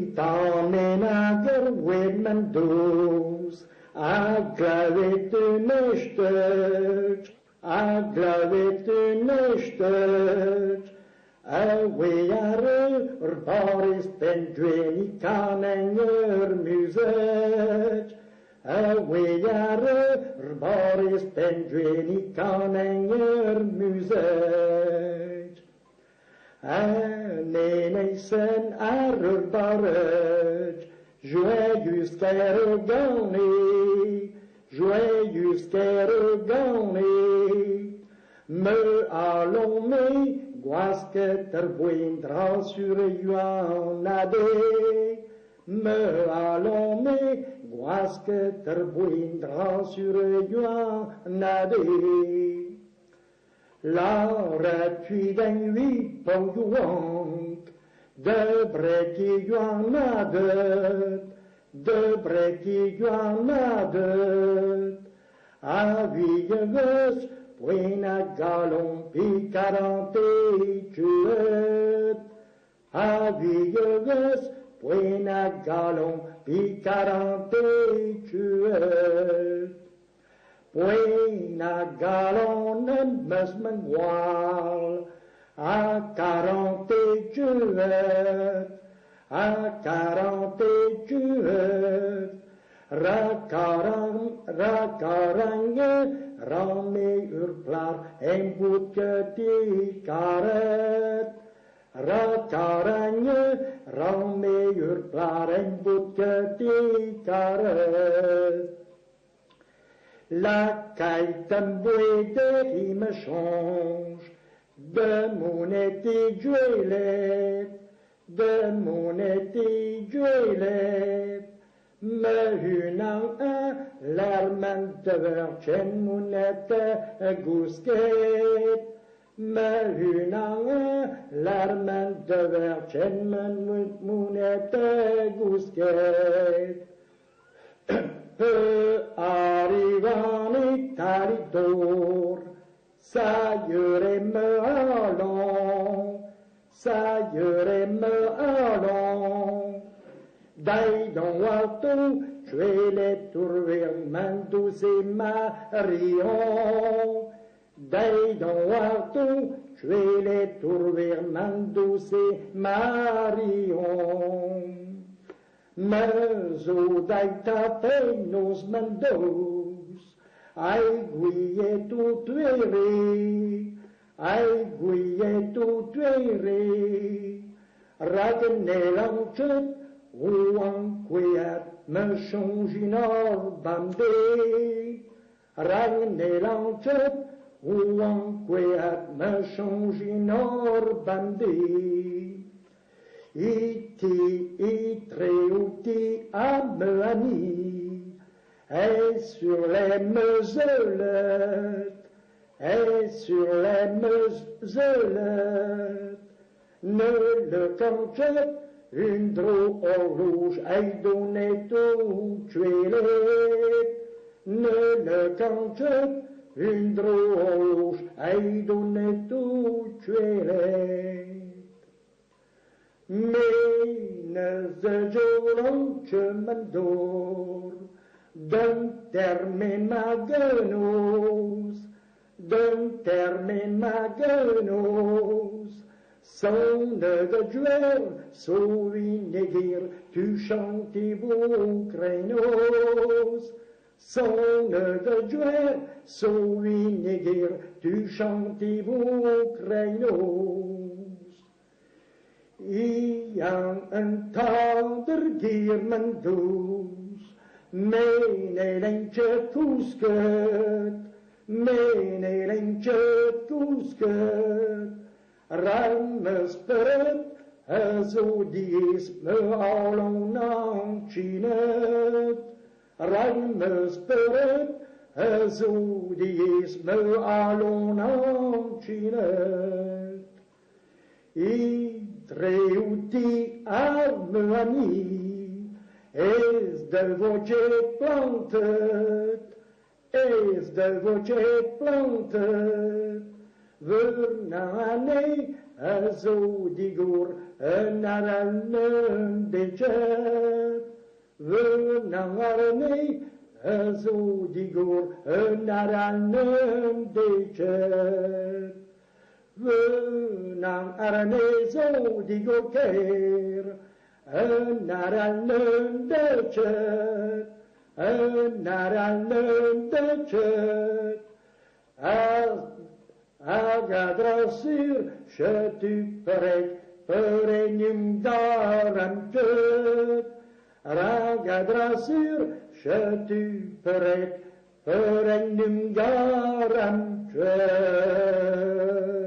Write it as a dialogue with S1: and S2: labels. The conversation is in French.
S1: Itanenager women doos, I glad du nicht, I glad du nicht, we are Boris Pendrini kanenger muset, we are Boris Pendrini kanenger muset. Nenesen barrage, joyeux Scaragoni, joyeux Scaragoni. Me allons guasque tervoindra sur Yuanade. Me allons guasque tervoindra sur Yuanade. Laura puis d'un huit pour Yuank, de breki Yuanadet, de breki Yuanadet. Aviegus, puina galon picarante tuet. Aviegus, puina galon picarante tuet. Puina galon mesmen wal, a 40 tuet, a 40 tuet. Rakarange, rame urplar, en boutke di karet. Rakarange, rame urplar, en boutke di karet. La caille qui me change, de monnaie et juillet, de monnaie et juillet. Me hunang l'armen de verchen monnaie gousket. Me hunang l'armen de verchen monnaie gousket. Arrivant Italie ça y est me allons, ça y est me allons. Dai dans l'auto, je vais les trouver, Mandous et Marion. Dai dans l'auto, je vais les trouver, Mandous et Marion. Mezo daita nos mandos, aiguille tout tueri, aiguille tout tueri. Ragnelanchet, ouanquiat, me change nor bandé. Ragnelanchet, ouanquiat, me change nor bandé. Iti itreuti ameani, et sur les meuselettes, et sur les meuselettes, ne le canchette, une drôle rouge, et donné tout tuelet, ne le canchette, une drôle rouge, et donné tout tuelet. Mine zăgiolonce mândor, dă-n termen magănos, dă-n termen magănos, son năgăjuer, sovinegir, tu chanti bucrenos, son năgăjuer, sovinegir, tu chanti bucrenos. Ian een taalder mandoes, mene lentje toesket, mene lentje toesket. Rammes peret, zo dies me alon aan chinet. Rammes peret, zo dies me alon aan chinet. Treuti armani, es de voce plantet, es de voce plantet, we nane zo digur naran de chat we nane zo digur naran de chat we nane zo digur ker naran de chat naran de chat Agadrasir șetu perec perenim daram chet Agadrasir șetu perec perenim daram chet